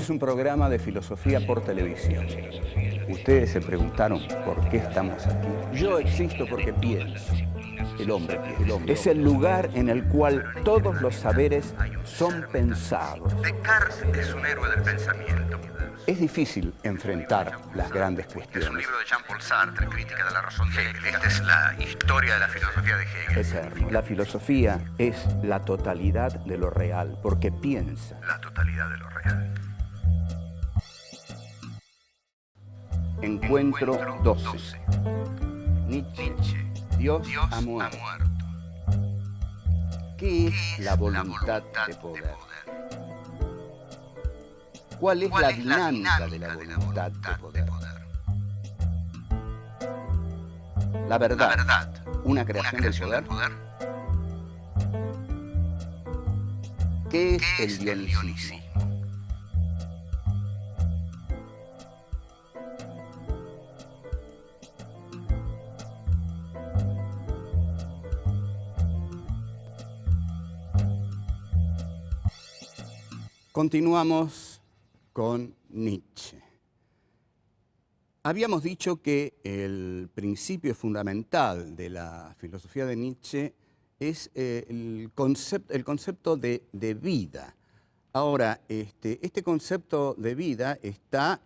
es un programa de filosofía por televisión. Ustedes se preguntaron por qué estamos aquí. Yo existo porque pienso. El hombre piensa. Es el lugar en el cual todos los saberes son pensados. Descartes es un héroe del pensamiento. Es difícil enfrentar las grandes cuestiones. Es un libro de Jean-Paul Sartre, Crítica de la razón de Hegel. Esta es la historia de la filosofía de Hegel. Eterno. La filosofía es la totalidad de lo real, porque piensa. La totalidad de lo real. Encuentro 12. Nietzsche. Dios ha muerto. ¿Qué es la voluntad de poder? ¿Cuál es la dinámica de la voluntad de poder? La verdad, una creación del poder. ¿Qué es el dionicismo? Continuamos con Nietzsche. Habíamos dicho que el principio fundamental de la filosofía de Nietzsche es el concepto de vida. Ahora, este concepto de vida está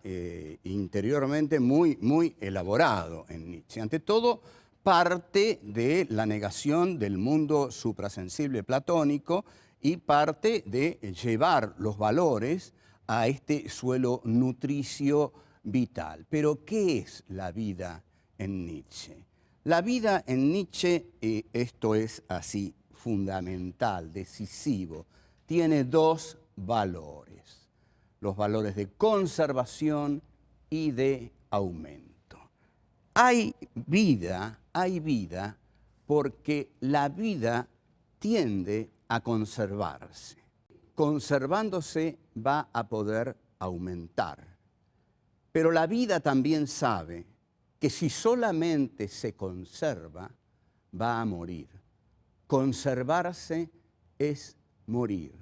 interiormente muy elaborado en Nietzsche. Ante todo, parte de la negación del mundo suprasensible platónico y parte de llevar los valores a este suelo nutricio vital. Pero, ¿qué es la vida en Nietzsche? La vida en Nietzsche, esto es así, fundamental, decisivo, tiene dos valores. Los valores de conservación y de aumento. Hay vida porque la vida tiende a conservarse. Conservándose va a poder aumentar. Pero la vida también sabe que si solamente se conserva, va a morir. Conservarse es morir.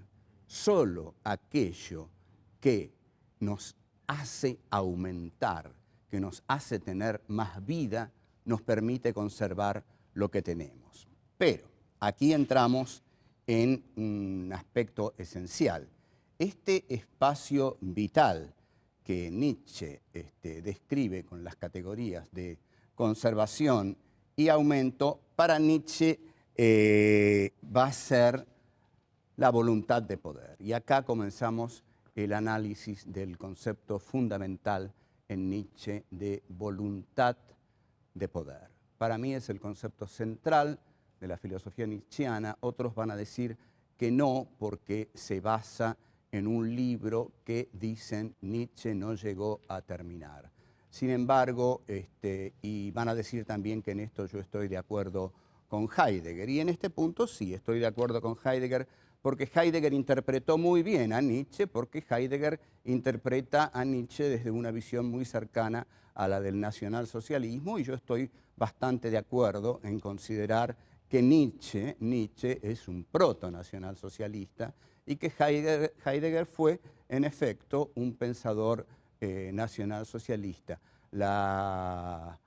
Solo aquello que nos hace aumentar, que nos hace tener más vida, nos permite conservar lo que tenemos. Pero aquí entramos en un aspecto esencial. Este espacio vital que Nietzsche describe con las categorías de conservación y aumento, para Nietzsche va a ser la voluntad de poder. Y acá comenzamos el análisis del concepto fundamental en Nietzsche de voluntad de poder. Para mí es el concepto central de la filosofía nietzscheana. Otros van a decir que no, porque se basa en un libro que dicen Nietzsche no llegó a terminar. Sin embargo, y van a decir también que en esto yo estoy de acuerdo con Heidegger. Y en este punto sí estoy de acuerdo con Heidegger, porque Heidegger interpretó muy bien a Nietzsche, porque Heidegger interpreta a Nietzsche desde una visión muy cercana a la del nacionalsocialismo, y yo estoy bastante de acuerdo en considerar que Nietzsche es un proto-nacionalsocialista y que Heidegger fue, en efecto, un pensador nacionalsocialista. La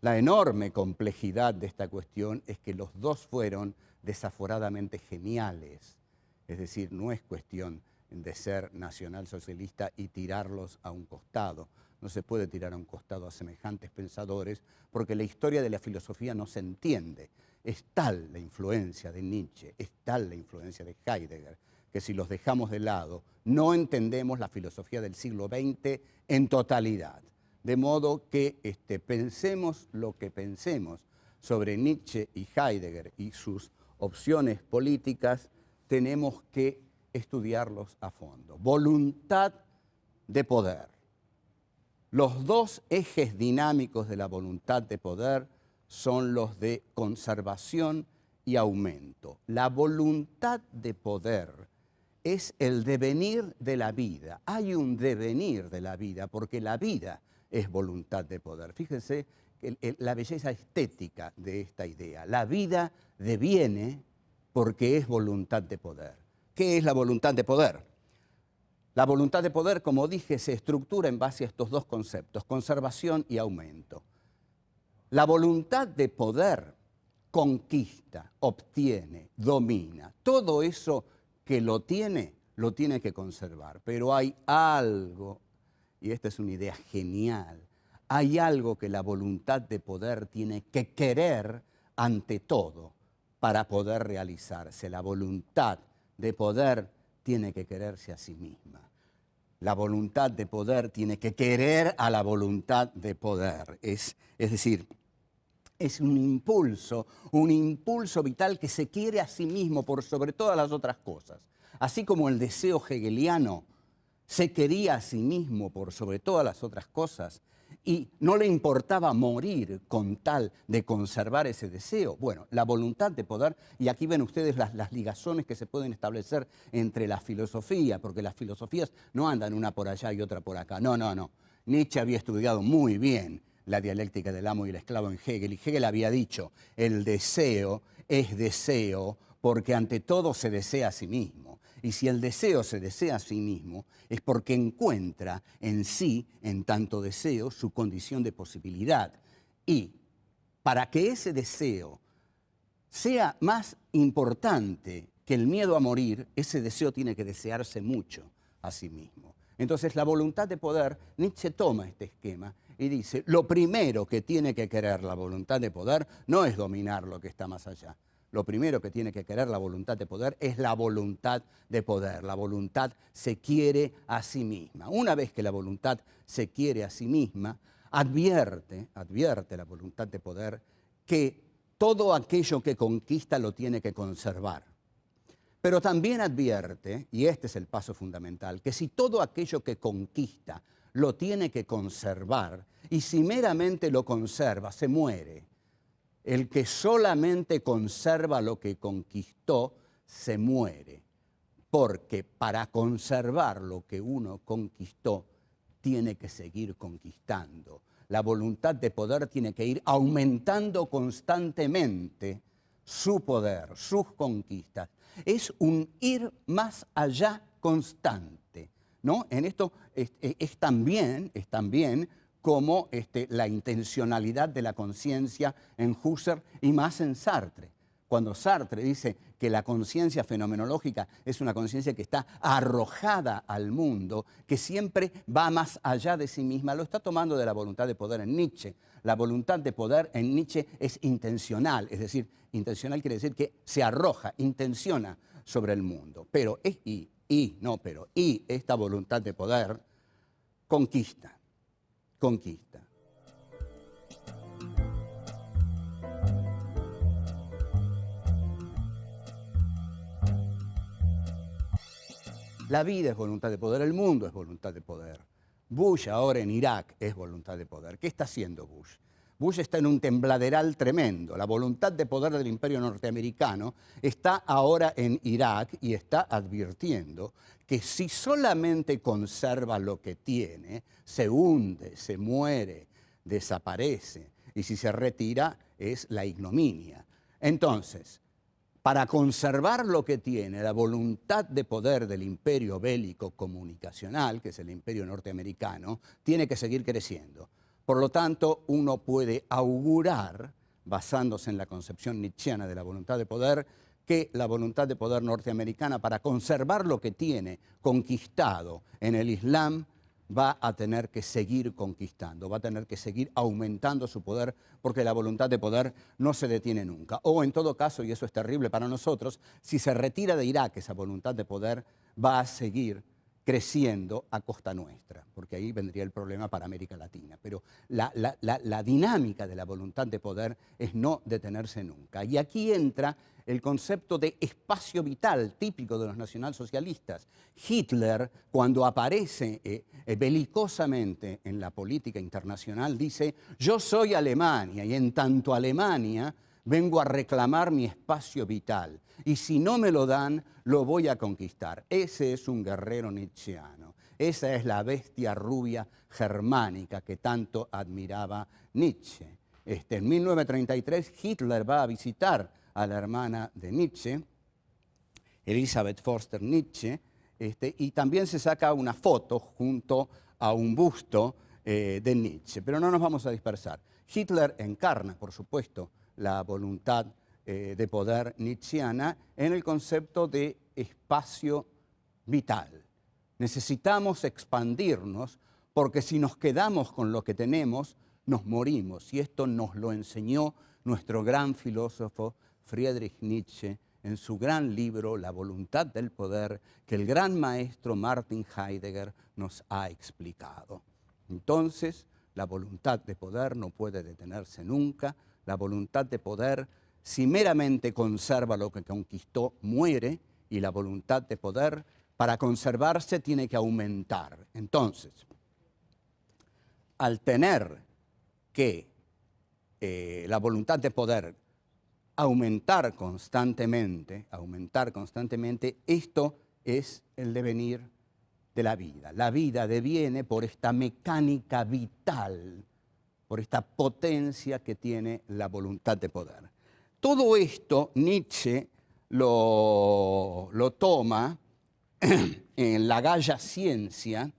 enorme complejidad de esta cuestión es que los dos fueron desaforadamente geniales. Es decir, no es cuestión de ser nacionalsocialista y tirarlos a un costado. No se puede tirar a un costado a semejantes pensadores porque la historia de la filosofía no se entiende. Es tal la influencia de Nietzsche, es tal la influencia de Heidegger, que si los dejamos de lado, no entendemos la filosofía del siglo XX en totalidad. De modo que pensemos lo que pensemos sobre Nietzsche y Heidegger y sus opciones políticas, tenemos que estudiarlos a fondo. Voluntad de poder. Los dos ejes dinámicos de la voluntad de poder son los de conservación y aumento. La voluntad de poder es el devenir de la vida. Hay un devenir de la vida, porque la vida es voluntad de poder. Fíjense la belleza estética de esta idea. La vida deviene porque es voluntad de poder. ¿Qué es la voluntad de poder? La voluntad de poder, como dije, se estructura en base a estos dos conceptos, conservación y aumento. La voluntad de poder conquista, obtiene, domina. Todo eso que lo tiene que conservar. Pero hay algo, y esta es una idea genial, hay algo que la voluntad de poder tiene que querer ante todo para poder realizarse. La voluntad de poder tiene que quererse a sí misma. La voluntad de poder tiene que querer a la voluntad de poder. Es decir, es un impulso vital que se quiere a sí mismo por sobre todas las otras cosas. Así como el deseo hegeliano se quería a sí mismo por sobre todas las otras cosas y no le importaba morir con tal de conservar ese deseo. Bueno, la voluntad de poder, y aquí ven ustedes las ligazones que se pueden establecer entre la filosofía, porque las filosofías no andan una por allá y otra por acá. No, no, no. Nietzsche había estudiado muy bien la dialéctica del amo y el esclavo en Hegel, y Hegel había dicho, el deseo es deseo porque ante todo se desea a sí mismo. Y si el deseo se desea a sí mismo, es porque encuentra en sí, en tanto deseo, su condición de posibilidad. Y para que ese deseo sea más importante que el miedo a morir, ese deseo tiene que desearse mucho a sí mismo. Entonces, la voluntad de poder, Nietzsche toma este esquema y dice, lo primero que tiene que querer la voluntad de poder no es dominar lo que está más allá. Lo primero que tiene que querer la voluntad de poder es la voluntad de poder. La voluntad se quiere a sí misma. Una vez que la voluntad se quiere a sí misma, advierte la voluntad de poder que todo aquello que conquista lo tiene que conservar. Pero también advierte, y este es el paso fundamental, que si todo aquello que conquista lo tiene que conservar, y si meramente lo conserva, se muere. El que solamente conserva lo que conquistó, se muere. Porque para conservar lo que uno conquistó, tiene que seguir conquistando. La voluntad de poder tiene que ir aumentando constantemente su poder, sus conquistas. Es un ir más allá constante, ¿no? En esto es también como la intencionalidad de la conciencia en Husserl y más en Sartre. Cuando Sartre dice que la conciencia fenomenológica es una conciencia que está arrojada al mundo, que siempre va más allá de sí misma, lo está tomando de la voluntad de poder en Nietzsche. La voluntad de poder en Nietzsche es intencional, es decir, intencional quiere decir que se arroja, intenciona sobre el mundo. Pero esta voluntad de poder conquista. La vida es voluntad de poder, el mundo es voluntad de poder. Bush ahora en Irak es voluntad de poder. ¿Qué está haciendo Bush? Bush está en un tembladeral tremendo. La voluntad de poder del imperio norteamericano está ahora en Irak y está advirtiendo que si solamente conserva lo que tiene, se hunde, se muere, desaparece. Y si se retira, es la ignominia. Entonces, para conservar lo que tiene, la voluntad de poder del imperio bélico comunicacional, que es el imperio norteamericano, tiene que seguir creciendo. Por lo tanto, uno puede augurar, basándose en la concepción nietzscheana de la voluntad de poder, que la voluntad de poder norteamericana, para conservar lo que tiene conquistado en el Islam, va a tener que seguir conquistando, va a tener que seguir aumentando su poder, porque la voluntad de poder no se detiene nunca. O en todo caso, y eso es terrible para nosotros, si se retira de Irak esa voluntad de poder, va a seguir creciendo a costa nuestra, porque ahí vendría el problema para América Latina. Pero la dinámica de la voluntad de poder es no detenerse nunca. Y aquí entra el concepto de espacio vital típico de los nacionalsocialistas. Hitler, cuando aparece belicosamente en la política internacional, dice, yo soy Alemania y en tanto Alemania vengo a reclamar mi espacio vital y si no me lo dan, lo voy a conquistar. Ese es un guerrero nietzscheano. Esa es la bestia rubia germánica que tanto admiraba Nietzsche. En 1933 Hitler va a visitar a la hermana de Nietzsche, Elisabeth Förster Nietzsche, Y también se saca una foto junto a un busto de Nietzsche. Pero no nos vamos a dispersar. Hitler encarna, por supuesto, la voluntad de poder nietzscheana en el concepto de espacio vital. Necesitamos expandirnos porque si nos quedamos con lo que tenemos, nos morimos. Y esto nos lo enseñó nuestro gran filósofo Friedrich Nietzsche en su gran libro La voluntad del poder, que el gran maestro Martin Heidegger nos ha explicado. Entonces, la voluntad de poder no puede detenerse nunca. La voluntad de poder, si meramente conserva lo que conquistó, muere, y la voluntad de poder, para conservarse, tiene que aumentar. Entonces, al tener que la voluntad de poder aumentar constantemente, esto es el devenir de la vida. La vida deviene por esta mecánica vital, por esta potencia que tiene la voluntad de poder. Todo esto Nietzsche lo toma en La Gaia Ciencia,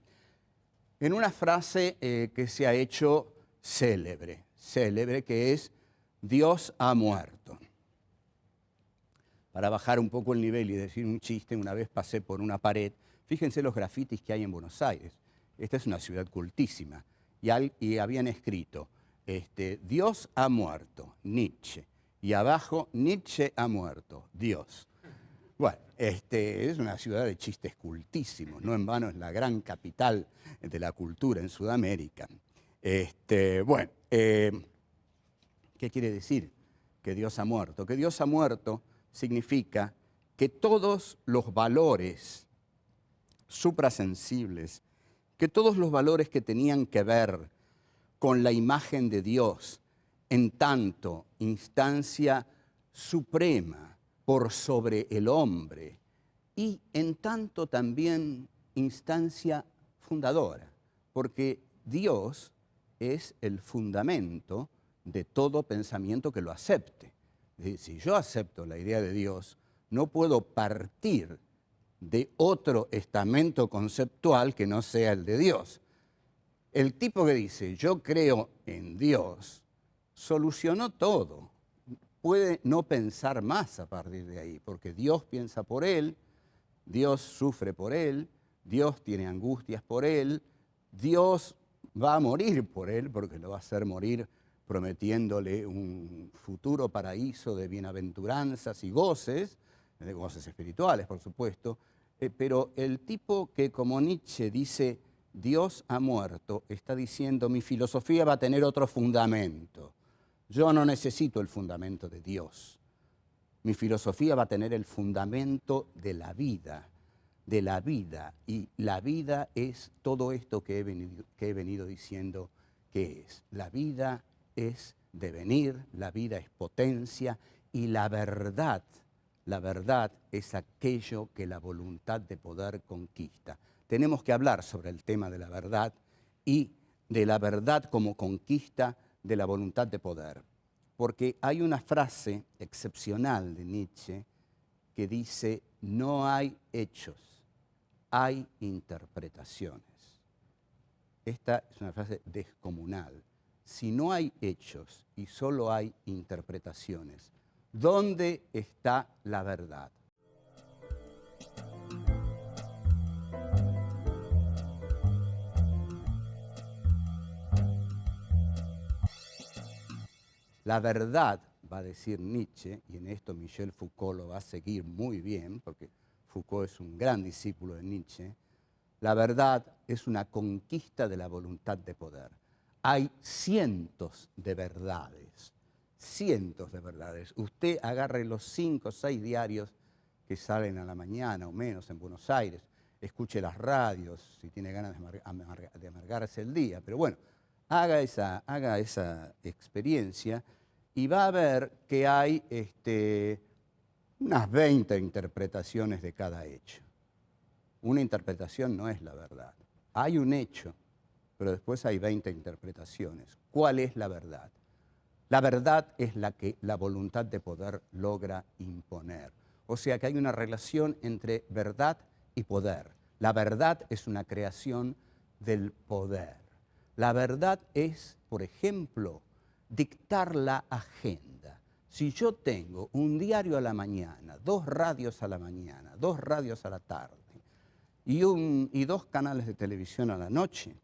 en una frase que se ha hecho célebre, que es Dios ha muerto. Para bajar un poco el nivel y decir un chiste, una vez pasé por una pared, fíjense los grafitis que hay en Buenos Aires. Esta es una ciudad cultísima. Y habían escrito, Dios ha muerto, Nietzsche. Y abajo, Nietzsche ha muerto, Dios. Bueno, es una ciudad de chistes cultísimos, no en vano es la gran capital de la cultura en Sudamérica. Bueno, ¿qué quiere decir que Dios ha muerto? Que Dios ha muerto significa que todos los valores suprasensibles, que todos los valores que tenían que ver con la imagen de Dios, en tanto instancia suprema por sobre el hombre y en tanto también instancia fundadora, porque Dios es el fundamento de todo pensamiento que lo acepte. Es decir, si yo acepto la idea de Dios, no puedo partir de otro estamento conceptual que no sea el de Dios. El tipo que dice, yo creo en Dios, solucionó todo. Puede no pensar más a partir de ahí, porque Dios piensa por él, Dios sufre por él, Dios tiene angustias por él, Dios va a morir por él, porque lo va a hacer morir prometiéndole un futuro paraíso de bienaventuranzas y goces, de goces espirituales, por supuesto, pero el tipo que, como Nietzsche, dice Dios ha muerto, está diciendo mi filosofía va a tener otro fundamento. Yo no necesito el fundamento de Dios. Mi filosofía va a tener el fundamento de la vida, y la vida es todo esto que he venido diciendo que es. La vida es devenir, la vida es potencia, y la verdad es aquello que la voluntad de poder conquista. Tenemos que hablar sobre el tema de la verdad y de la verdad como conquista de la voluntad de poder. Porque hay una frase excepcional de Nietzsche que dice, no hay hechos, hay interpretaciones. Esta es una frase descomunal. Si no hay hechos y solo hay interpretaciones, ¿dónde está la verdad? La verdad, va a decir Nietzsche, y en esto Michel Foucault lo va a seguir muy bien, porque Foucault es un gran discípulo de Nietzsche, la verdad es una conquista de la voluntad de poder. Hay cientos de verdades, cientos de verdades. Usted agarre los 5 o 6 diarios que salen a la mañana o menos en Buenos Aires, escuche las radios, si tiene ganas de amargarse el día, pero bueno, haga esa experiencia y va a ver que hay unas 20 interpretaciones de cada hecho. Una interpretación no es la verdad. Hay un hecho, pero después hay 20 interpretaciones. ¿Cuál es la verdad? La verdad es la que la voluntad de poder logra imponer. O sea que hay una relación entre verdad y poder. La verdad es una creación del poder. La verdad es, por ejemplo, dictar la agenda. Si yo tengo un diario a la mañana, 2 radios a la mañana, 2 radios a la tarde y 2 canales de televisión a la noche,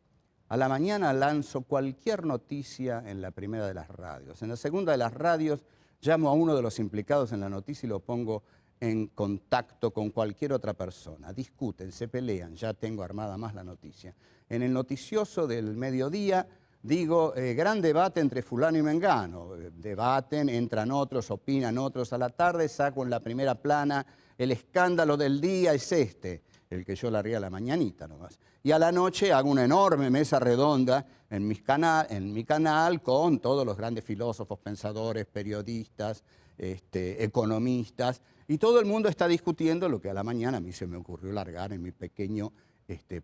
a la mañana lanzo cualquier noticia en la primera de las radios. En la segunda de las radios llamo a uno de los implicados en la noticia y lo pongo en contacto con cualquier otra persona. Discuten, se pelean, ya tengo armada más la noticia. En el noticioso del mediodía digo, gran debate entre fulano y mengano. Debaten, entran otros, opinan otros. A la tarde saco en la primera plana, el escándalo del día es este, el que yo largué a la mañanita nomás. Y a la noche hago una enorme mesa redonda en mi canal con todos los grandes filósofos, pensadores, periodistas, economistas, y todo el mundo está discutiendo lo que a la mañana a mí se me ocurrió largar en mi pequeño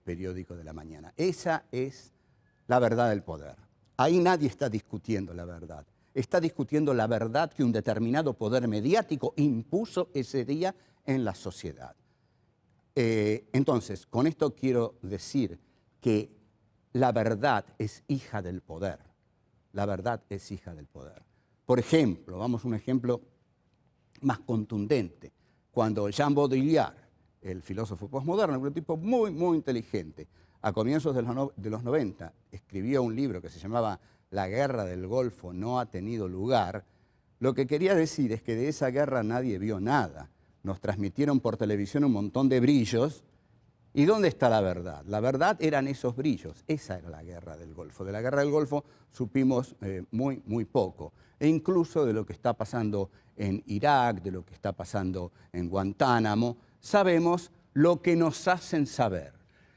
periódico de la mañana. Esa es la verdad del poder. Ahí nadie está discutiendo la verdad. Está discutiendo la verdad que un determinado poder mediático impuso ese día en la sociedad. Entonces, con esto quiero decir que la verdad es hija del poder. La verdad es hija del poder. Por ejemplo, vamos a un ejemplo más contundente. Cuando Jean Baudrillard, el filósofo posmoderno, un tipo muy, muy inteligente, a comienzos de los 90, escribió un libro que se llamaba La guerra del Golfo no ha tenido lugar, lo que quería decir es que de esa guerra nadie vio nada. Nos transmitieron por televisión un montón de brillos. ¿Y dónde está la verdad? La verdad eran esos brillos. Esa era la guerra del Golfo. De la guerra del Golfo supimos muy, muy poco. E incluso de lo que está pasando en Irak, de lo que está pasando en Guantánamo, sabemos lo que nos hacen saber.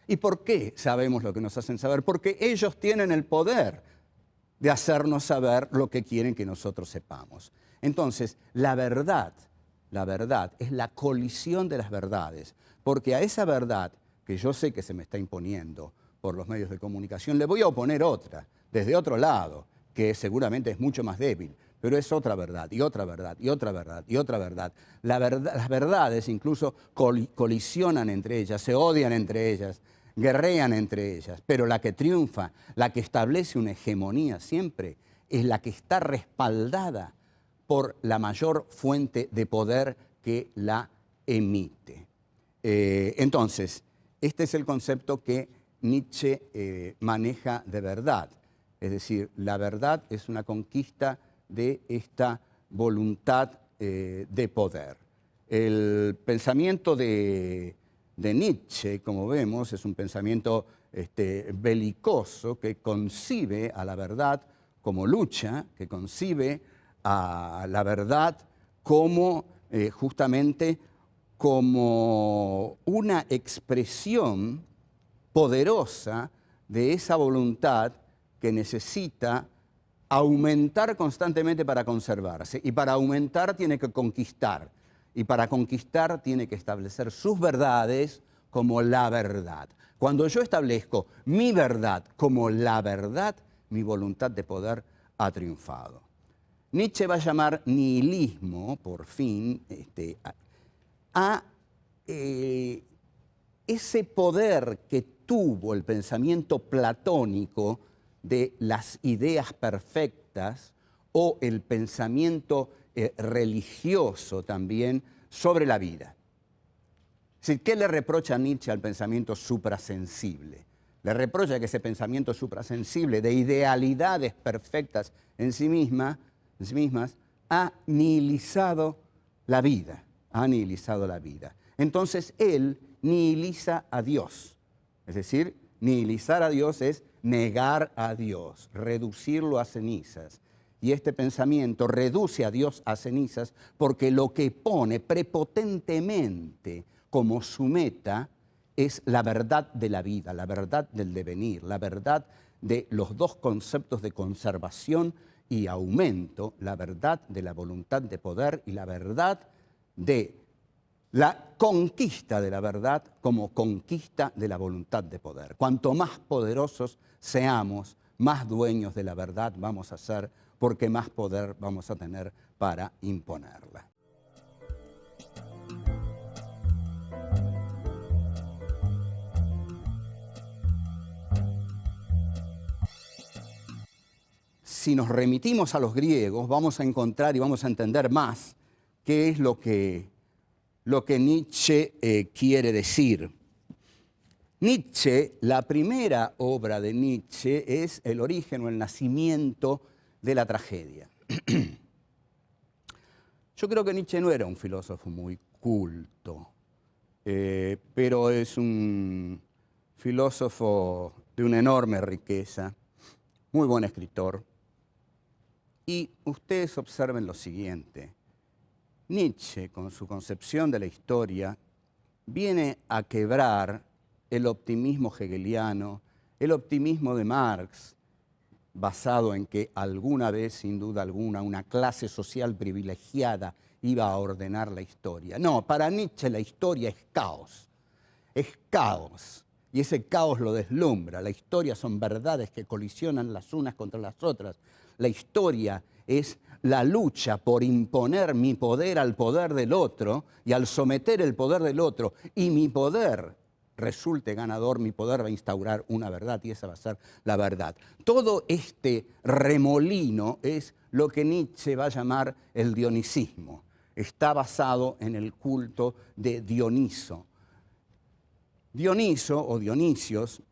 ¿Y por qué sabemos lo que nos hacen saber? Porque ellos tienen el poder de hacernos saber lo que quieren que nosotros sepamos. Entonces, la verdad es la colisión de las verdades, porque a esa verdad que yo sé que se me está imponiendo por los medios de comunicación, le voy a oponer otra, desde otro lado, que seguramente es mucho más débil, pero es otra verdad, y otra verdad, y otra verdad, y otra verdad. Las verdades incluso colisionan entre ellas, se odian entre ellas, guerrean entre ellas, pero la que triunfa, la que establece una hegemonía siempre, es la que está respaldada por la mayor fuente de poder que la emite. Entonces, este es el concepto que Nietzsche maneja de verdad. Es decir, la verdad es una conquista de esta voluntad de poder. El pensamiento de Nietzsche, como vemos, es un pensamiento belicoso que concibe a la verdad como lucha, que concibe a la verdad como justamente como una expresión poderosa de esa voluntad que necesita aumentar constantemente para conservarse. Y para aumentar tiene que conquistar. Y para conquistar tiene que establecer sus verdades como la verdad. Cuando yo establezco mi verdad como la verdad, mi voluntad de poder ha triunfado. Nietzsche va a llamar nihilismo, por fin, a ese poder que tuvo el pensamiento platónico de las ideas perfectas o el pensamiento religioso también sobre la vida. Es decir, ¿qué le reprocha Nietzsche al pensamiento suprasensible? Le reprocha que ese pensamiento suprasensible de idealidades perfectas en sí mismas ha nihilizado la vida, ha nihilizado la vida. Entonces él nihiliza a Dios, es decir, nihilizar a Dios es negar a Dios, reducirlo a cenizas. Y este pensamiento reduce a Dios a cenizas porque lo que pone prepotentemente como su meta es la verdad de la vida, la verdad del devenir, la verdad de los dos conceptos de conservación y aumento, la verdad de la voluntad de poder y la verdad de la conquista de la verdad como conquista de la voluntad de poder. Cuanto más poderosos seamos, más dueños de la verdad vamos a ser, porque más poder vamos a tener para imponerla. si nos remitimos a los griegos, vamos a encontrar y vamos a entender más qué es lo que Nietzsche quiere decir. Nietzsche, la primera obra de Nietzsche es el origen o el nacimiento de la tragedia. Yo creo que Nietzsche no era un filósofo muy culto, pero es un filósofo de una enorme riqueza, muy buen escritor. Y ustedes observen lo siguiente. Nietzsche, con su concepción de la historia, viene a quebrar el optimismo hegeliano, el optimismo de Marx, basado en que alguna vez, sin duda alguna, una clase social privilegiada iba a ordenar la historia. No, para Nietzsche la historia es caos. Es caos. Y ese caos lo deslumbra. La historia son verdades que colisionan las unas contra las otras. La historia es la lucha por imponer mi poder al poder del otro, y al someter el poder del otro y mi poder resulte ganador, mi poder va a instaurar una verdad y esa va a ser la verdad. Todo este remolino es lo que Nietzsche va a llamar el dionisismo. Está basado en el culto de Dioniso. Dioniso o Dionisios,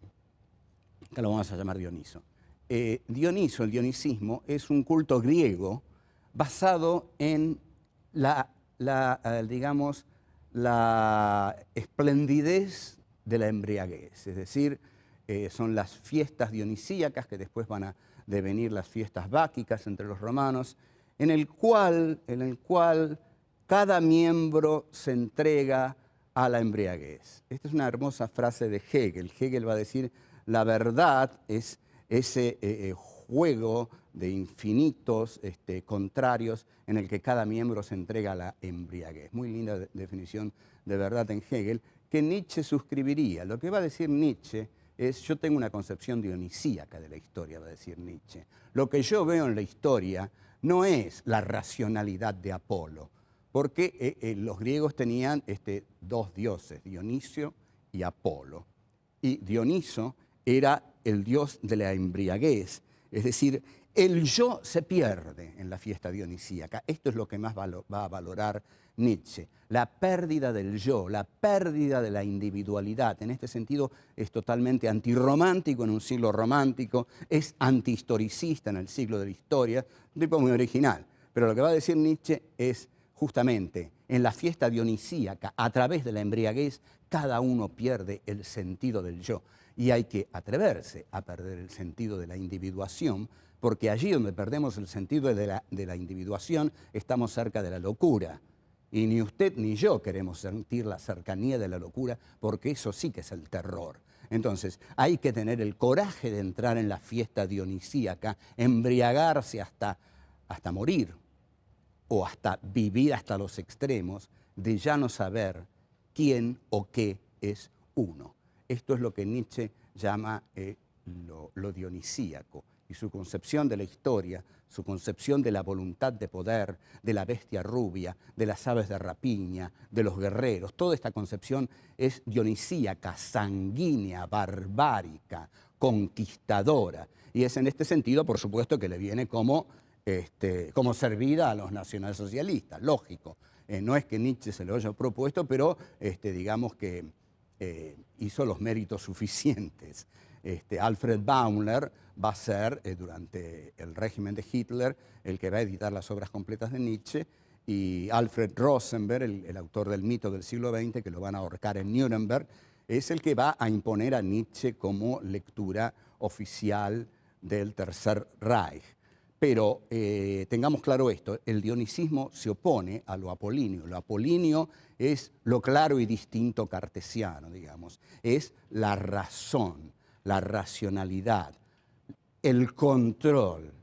que lo vamos a llamar Dioniso. Dioniso, el dionisismo, es un culto griego basado en digamos, la esplendidez de la embriaguez, es decir, son las fiestas dionisíacas que después van a devenir las fiestas báquicas entre los romanos, en el cual cada miembro se entrega a la embriaguez. Esta es una hermosa frase de Hegel. Hegel va a decir, la verdad es ese juego de infinitos contrarios en el que cada miembro se entrega a la embriaguez. Muy linda definición de verdad en Hegel, que Nietzsche suscribiría. Lo que va a decir Nietzsche es, yo tengo una concepción dionisíaca de la historia, va a decir Nietzsche. Lo que yo veo en la historia no es la racionalidad de Apolo, porque los griegos tenían dos dioses, Dionisio y Apolo. Y Dioniso era el dios de la embriaguez, es decir, el yo se pierde en la fiesta dionisíaca. Esto es lo que más va a valorar Nietzsche, la pérdida del yo, la pérdida de la individualidad. En este sentido es totalmente antirromántico en un siglo romántico, es antihistoricista en el siglo de la historia, un tipo muy original. Pero lo que va a decir Nietzsche es justamente en la fiesta dionisíaca, a través de la embriaguez, cada uno pierde el sentido del yo. Y hay que atreverse a perder el sentido de la individuación, porque allí donde perdemos el sentido de la individuación, estamos cerca de la locura. Y ni usted ni yo queremos sentir la cercanía de la locura, porque eso sí que es el terror. Entonces, hay que tener el coraje de entrar en la fiesta dionisíaca, embriagarse hasta morir, o hasta vivir hasta los extremos, de ya no saber quién o qué es uno. Esto es lo que Nietzsche llama lo dionisíaco, y su concepción de la historia, su concepción de la voluntad de poder, de la bestia rubia, de las aves de rapiña, de los guerreros. Toda esta concepción es dionisíaca, sanguínea, barbárica, conquistadora. Y es en este sentido, por supuesto, que le viene como servida a los nacionalsocialistas, lógico. No es que Nietzsche se lo haya propuesto, pero digamos que hizo los méritos suficientes. Alfred Baumler va a ser, durante el régimen de Hitler, el que va a editar las obras completas de Nietzsche, y Alfred Rosenberg, el autor del mito del siglo XX, que lo van a ahorcar en Nuremberg, es el que va a imponer a Nietzsche como lectura oficial del Tercer Reich. Pero tengamos claro esto, el dionisismo se opone a lo apolíneo. Lo apolíneo es lo claro y distinto cartesiano, digamos. Es la razón, la racionalidad, el control.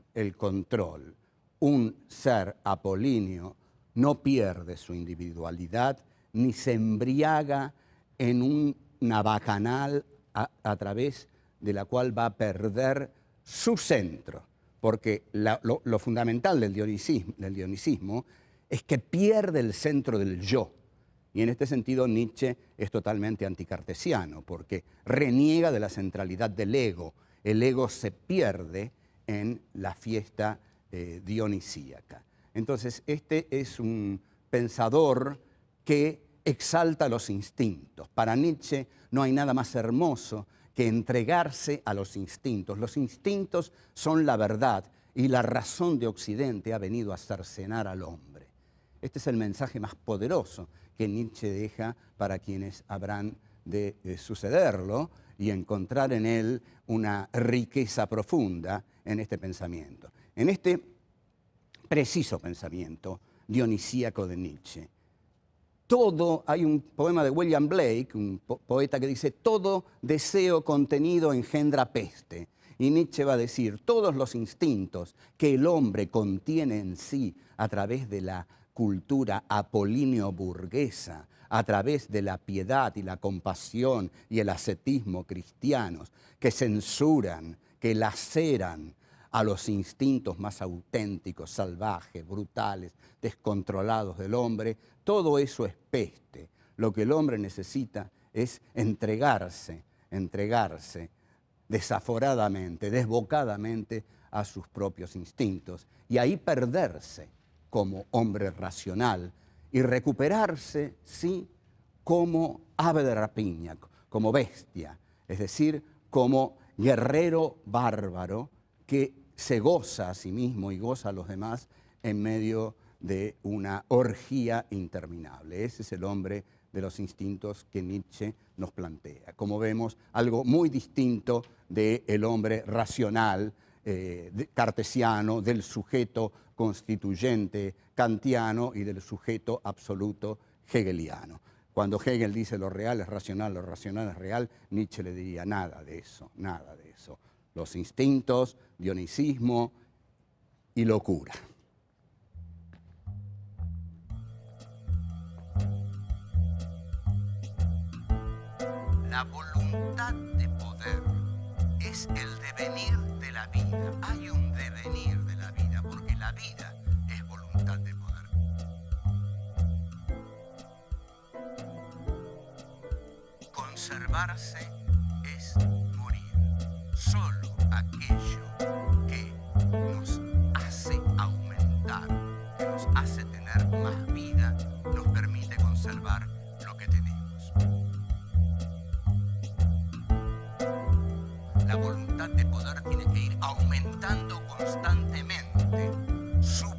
Un ser apolíneo no pierde su individualidad ni se embriaga en una bacanal a través de la cual va a perder su centro. Porque lo fundamental del dionisismo es que pierde el centro del yo. Y en este sentido Nietzsche es totalmente anticartesiano, porque reniega de la centralidad del ego. El ego se pierde en la fiesta dionisíaca. Entonces, este es un pensador que exalta los instintos. Para Nietzsche no hay nada más hermoso que entregarse a los instintos. Los instintos son la verdad y la razón de Occidente ha venido a cercenar al hombre. Este es el mensaje más poderoso que Nietzsche deja para quienes habrán de sucederlo y encontrar en él una riqueza profunda en este pensamiento. En este preciso pensamiento dionisíaco de Nietzsche, hay un poema de William Blake, un poeta que dice: todo deseo contenido engendra peste. Y Nietzsche va a decir: todos los instintos que el hombre contiene en sí a través de la cultura apolíneo-burguesa, a través de la piedad y la compasión y el ascetismo cristianos, que censuran, que laceran a los instintos más auténticos, salvajes, brutales, descontrolados del hombre, todo eso es peste. Lo que el hombre necesita es entregarse desaforadamente, desbocadamente a sus propios instintos y ahí perderse como hombre racional y recuperarse, sí, como ave de rapiña, como bestia, es decir, como guerrero bárbaro que se goza a sí mismo y goza a los demás en medio de una orgía interminable. Ese es el hombre de los instintos que Nietzsche nos plantea. Como vemos, algo muy distinto del hombre racional, cartesiano, del sujeto constituyente kantiano y del sujeto absoluto hegeliano. Cuando Hegel dice lo real es racional es real, Nietzsche le diría nada de eso, nada de eso. Los instintos, dionisismo y locura. La voluntad de poder es el devenir de la vida. Hay un devenir de la vida, porque la vida es voluntad de poder. Conservarse es morir. Solo aquello que nos hace aumentar, que nos hace tener más vida, nos permite conservar lo que tenemos. La voluntad de poder tiene que ir aumentando constantemente su